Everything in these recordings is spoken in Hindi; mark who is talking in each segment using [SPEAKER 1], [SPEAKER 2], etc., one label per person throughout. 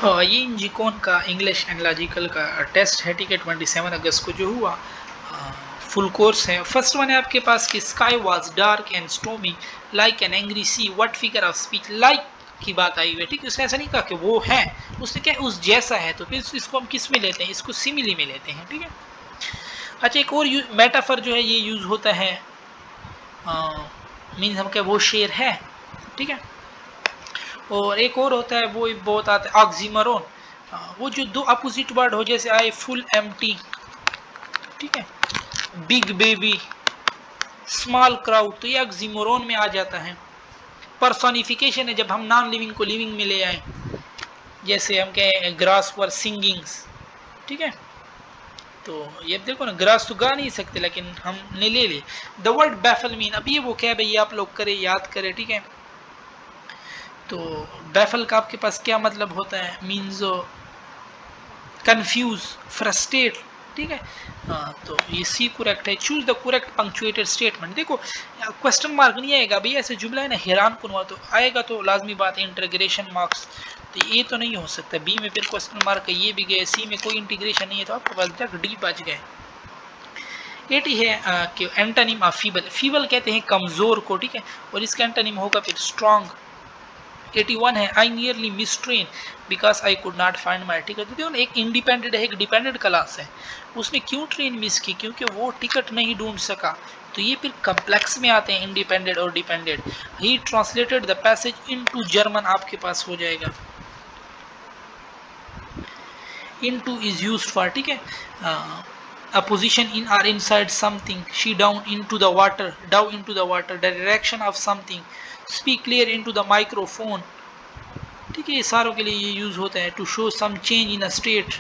[SPEAKER 1] ये इंजीकोन का इंग्लिश एंड लॉजिकल का टेस्ट है, ठीक है, 27 अगस्त को जो हुआ। फुल कोर्स है। फर्स्ट वन है आपके पास कि sky was dark and stormy like an angry sea, what figure of speech, like की बात आई हुई है, ठीक है। उसने ऐसा नहीं कहा कि वो है, उसने क्या उस जैसा है, तो फिर इसको हम किस में लेते हैं, इसको सिमिली में लेते हैं, ठीक है। अच्छा, एक और मेटाफर जो है ये यूज होता है, मीन्स हम क्या वो शेर है, ठीक है। और एक और होता है वो बहुत आता है ऑक्सीमोरोन, वो जो दो अपोजिट वर्ड हो, जैसे आए फुल एम्प्टी, ठीक है, बिग बेबी, स्मॉल क्राउड, तो ये ऑक्सीमोरोन में आ जाता है। पर्सोनिफिकेशन है जब हम नॉन लिविंग को लिविंग में ले आए, जैसे हम कहें ग्रास फॉर सिंगिंग्स, ठीक है। तो ये देखो ना, ग्रास तो गा नहीं सकते लेकिन हमने ले ली। द वर्ड बैफल मीन, अब ये वो क्या है भाई, आप लोग करें याद करें, ठीक है। तो बैफल का आपके पास क्या मतलब होता है, मीन्स कंफ्यूज, फ्रस्ट्रेट, ठीक है। तो ये सी करेक्ट है। Choose the correct punctuated statement. देखो क्वेश्चन मार्क नहीं आएगा भाई, ऐसे जुमला है ना हैरान कौन हुआ, तो आएगा तो लाजमी बात है इंटीग्रेशन मार्क्स, तो ये तो नहीं हो सकता। बी में फिर क्वेश्चन मार्क है, ये भी गए, सी में कोई इंटीग्रेशन नहीं है, तो आपके पास तक डी बच गए। एटी है कि एंटोनिम ऑफ फीबल, फीबल कहते हैं कमजोर को, ठीक है, और इसका एंटोनिम होगा फिर स्ट्रॉन्ग। 81 है I nearly miss train because I could not find my ticket. देखो एक इंडिपेंडेंट है, एक डिपेंडेंट क्लास है, उसने क्यों ट्रेन मिस की, क्योंकि वो टिकट नहीं ढूंढ सका। तो ये फिर कम्प्लेक्स में आते हैं इंडिपेंडेंट और dependent. He translated the passage into German आपके पास हो जाएगा, इनटू इज यूज्ड फॉर, ठीक है, a position in or inside something, she down into the water, down into the water, the direction of something, speak clear into the microphone, ठीक है। ये सारों के लिए ये यूज होता है, to show some change in a state.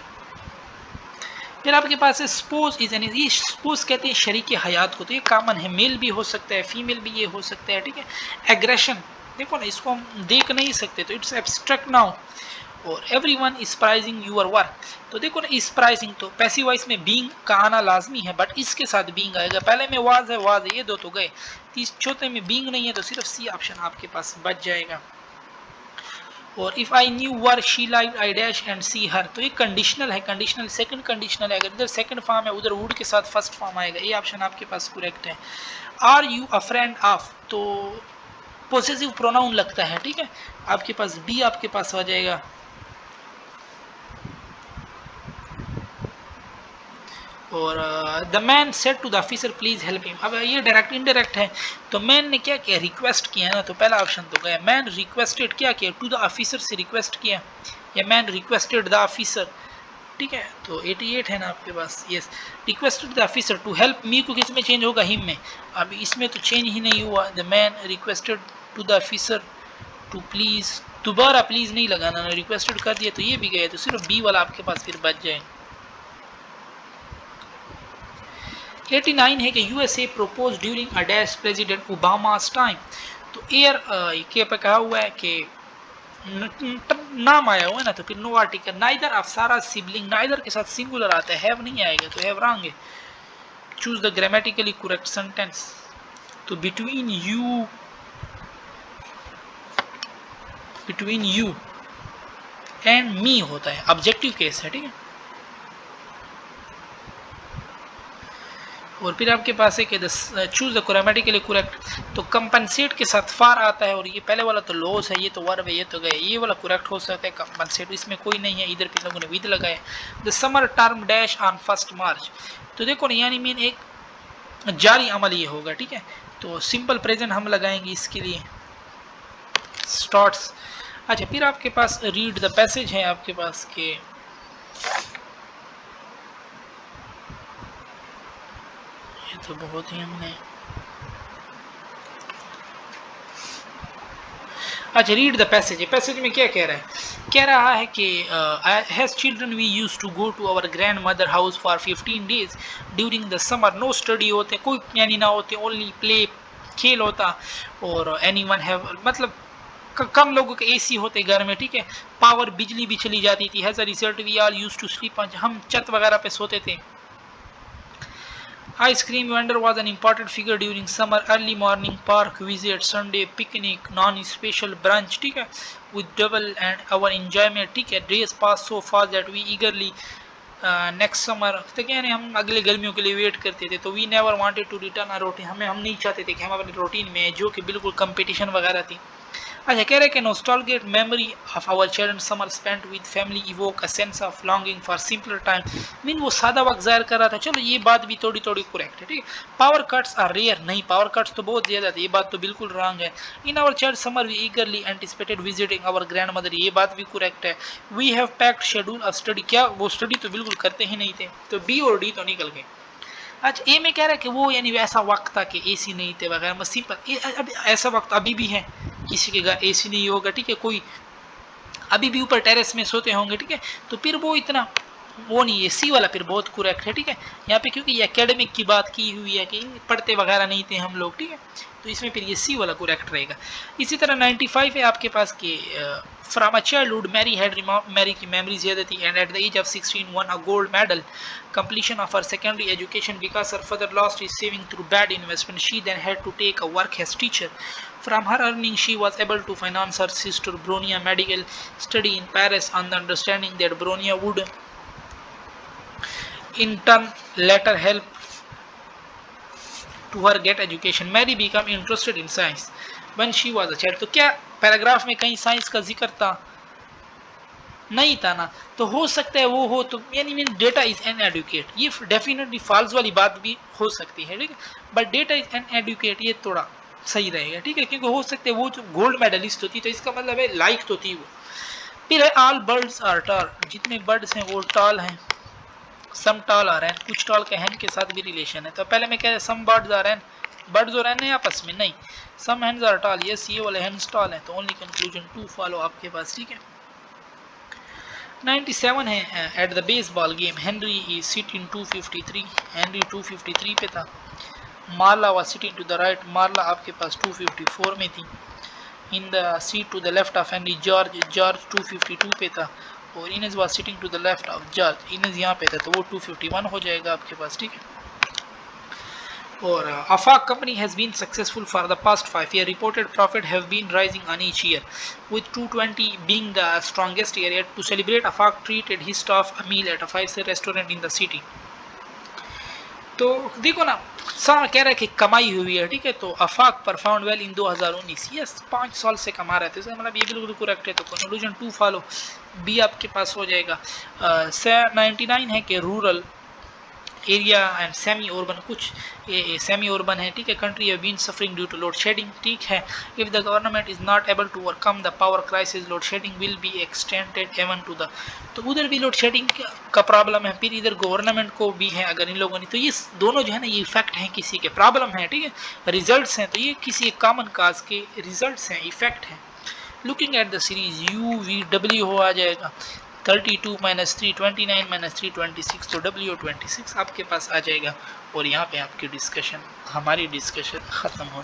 [SPEAKER 1] फिर आपके पास है स्पोज इज एन, ये स्पोज कहते हैं शरीक हयात को, तो ये कॉमन है, मेल भी हो सकता है, फीमेल भी ये हो सकता है, ठीक है। एग्रेशन, देखो ना इसको हम देख नहीं सकते, तो इट्स एब्स्ट्रैक्ट नाउ। और everyone is praising your work, तो देखो ना इस प्राइजिंग, तो पैसिव वॉइस में बीइंग का आना लाजमी है, बट इसके साथ बीइंग आएगा, पहले में वाज है, वाज है, ये दो तो गए, चौथे में बीइंग नहीं है, तो सिर्फ सी ऑप्शन आपके पास बच जाएगा। और if I knew where she live I dash and see her, तो ये कंडीशनल है, कंडीशनल सेकंड कंडीशनल है, अगर इधर सेकंड फॉर्म है उधर वुड के साथ फर्स्ट फॉर्म आएगा, ये ऑप्शन आपके पास करेक्ट है। Are you a friend of, तो पोसेसिव प्रोनाउन लगता है, ठीक है, आपके पास बी आपके पास आ जाएगा। और the man said to the officer please help him, अब ये डायरेक्ट इनडायरेक्ट है, तो मैन ने क्या किया, रिक्वेस्ट किया ना, तो पहला ऑप्शन तो गया, मैन रिक्वेस्टेड क्या किया, टू द ऑफिसर से रिक्वेस्ट किया, या मैन रिक्वेस्टेड द ऑफिसर, ठीक है। तो 88 है ना आपके पास, yes, requested the officer to help me को किस में चेंज होगा, हिम में, अब इसमें तो चेंज ही नहीं हुआ, the man requested to the officer to please, दोबारा प्लीज नहीं लगाना, रिक्वेस्टेड कर दिया, तो ये भी गया, तो सिर्फ बी वाला आपके पास फिर बच जाए। 89 है कि USA propose during a dash president Obama's time, तो एयर के पे कहा हुआ है कि नाम आया हुआ है ना, तो फिर नो आर्टिकल, नाइदर ऑफ सारा सिबलिंग, नाइदर के साथ सिंगुलर आता है, हैव नहीं आएगा, तो हैव रॉन्ग है। Choose the grammatically correct sentence, तो बिटवीन यू एंड मी होता है, ऑब्जेक्टिव केस है, ठीक है। और फिर आपके पास है कि चूज द ग्रामेटिकली करेक्ट, तो कंपनसेट के साथ फार आता है, और ये पहले वाला तो लॉस है, ये तो वर्ब है, ये तो गए, ये वाला करेक्ट हो सकता है कंपनसेट, इसमें कोई नहीं है, इधर पे लोगों ने विद लगाया। The summer term dash on 1 मार्च, तो देखो ना यानी मीन एक जारी अमल ये होगा, ठीक है। तो सिंपल प्रेजेंट हम लगाएंगे इसके लिए, स्टार्ट्स। अच्छा, फिर आपके पास रीड द पैसेज है आपके पास के, ये तो बहुत ही हमने, अच्छा रीड द पैसेज, पैसेज में क्या कह रहा है, कह रहा है कि as children we use to go to our grandmother house for 15 days during the summer, no study होते, कोई यानी ना होते, ओनली प्ले, खेल होता, और एनी वन हैव मतलब कम लोगों के एसी होते घर में, ठीक है, पावर बिजली भी चली जाती थी, as a result we are use to sleep, हम छत वगैरह पे सोते थे। Ice cream vendor was an important figure during summer, early morning park visit, Sunday picnic, non-special brunch, ठीक है, with double and our enjoyment, ठीक है, days passed so fast that we eagerly next summer, तो क्या है हम अगले गर्मियों के लिए वेट करते थे, तो we never wanted to return our routine, हम नहीं चाहते थे कि हम अपने रूटीन में जो कि बिल्कुल कंपटीशन वगैरह थी। अच्छा कह रहे कि nostalgic memory of our children summer spent with family evoke a sense of longing for simpler time, mean वो सादा वक्त जाहिर कर रहा था। चलो ये बात भी थोड़ी थोड़ी करेक्ट है, ठीक है। पावर कट्स आर रेयर, नहीं पावर कट्स तो बहुत ज़्यादा थे, ये बात तो बिल्कुल रॉन्ग है। In our child summer we eagerly anticipated visiting our grandmother, ये बात भी करेक्ट है। We have packed schedule of study, क्या वो स्टडी तो बिल्कुल करते ही नहीं थे, तो बी और डी तो निकल गए। अच्छा ए में कह रहा है कि वो यानी वैसा वक्त था कि एसी नहीं थे वगैरह, बस सिंपल अब ऐसा वक्त अभी भी है, किसी के घर एसी नहीं होगा, ठीक है, कोई अभी भी ऊपर टेरेस में सोते होंगे, ठीक है, तो फिर वो इतना वो नहीं है। सी वाला फिर बहुत करेक्ट है, ठीक है, यहाँ पे क्योंकि एकेडमिक की बात की हुई है कि पढ़ते वगैरह नहीं थे हम लोग, ठीक है, तो इसमें फिर ये सी वाला करेक्ट रहेगा। इसी तरह 95 है आपके पास कि from a childhood Mary had Mary की मेमोरी ज़्यादा थी and at the age of 16 won a gold medal completion of her secondary education because her father lost his saving through bad investment. She then had to take a work as teacher. From her earnings, she was able to finance her sister Bronia medical study in Paris on the understanding that Bronia would in turn later help to her get education. Mary became interested in science when she was a child. तो क्या पैराग्राफ में कहीं साइंस का जिक्र था? नहीं था ना, तो हो सकता है वो हो, तो यानी mean data is inadequate, ये डेफिनेटली फॉल्स वाली बात भी हो सकती है, ठीक है, but data is inadequate ये थोड़ा सही रहेगा, ठीक है, क्योंकि हो सकता है वो जो गोल्ड मेडलिस्ट होती तो इसका मतलब है लाइक तो थी वो। फिर है ऑल बर्ड्स आर टॉल, जितने बर्ड्स हैं वो टॉल हैं, सम टॉल आ रहे हैं, कुछ टॉल के हैन के साथ भी रिलेशन है, तो पहले मैं कह रहा सम बर्ड्स आ रहे हैं, बर्ड्स हो रहे हैं आपस में, नहीं, सम हैंस आर टॉल, यस ये वाले हैंस टॉल हैं, तो ओनली कंक्लूजन 2 फॉलो आपके पास, ठीक है। 97 है at the baseball game Henry is sitting 253, Henry 253 पे था। Marla was sitting to the right, Marla आपके पास 254 में थी। In the seat to the left of Henry George, George 252 पे था, और Inez was sitting to the left of George, Inez यहाँ पे था, तो वो 251 हो जाएगा आपके पास, ठीक है। और Afaq company has been successful for the past 5 years. Reported profit have been rising on each year, with 220 being the strongest year yet. To celebrate, Afaq treated his staff a meal at a 5-star restaurant in the city. तो देखो ना, कह रहा है कि कमाई हुई है, ठीक है, तो Afaq perform well in 2019, yes 5 साल से कमा रहे थे, मतलब ये बिल्कुल करेक्ट है, तो कंक्लूजन 2 फॉलो, बी आपके पास हो जाएगा। 99 है कि rural area and semi urban, कुछ सेमी अर्बन है, ठीक है, country have been suffering due to load shedding, ठीक है, if the government is not able to overcome the power crisis load shedding will be extended even to the, तो उधर भी लोड शेडिंग का प्रॉब्लम है, फिर इधर गवर्नमेंट को भी है अगर इन लोगों ने, तो ये दोनों जो है ना ये इफेक्ट हैं, किसी के प्रॉब्लम है, ठीक है, रिजल्ट्स हैं, तो ये किसी एक कॉमन काज के रिजल्ट्स हैं, इफेक्ट हैं। Looking at the series UVW हो आ जाएगा 32 माइनस 3 29 माइनस 3 26, तो W26 आपके पास आ जाएगा, और यहाँ पे आपकी डिस्कशन, हमारी डिस्कशन ख़त्म होती है।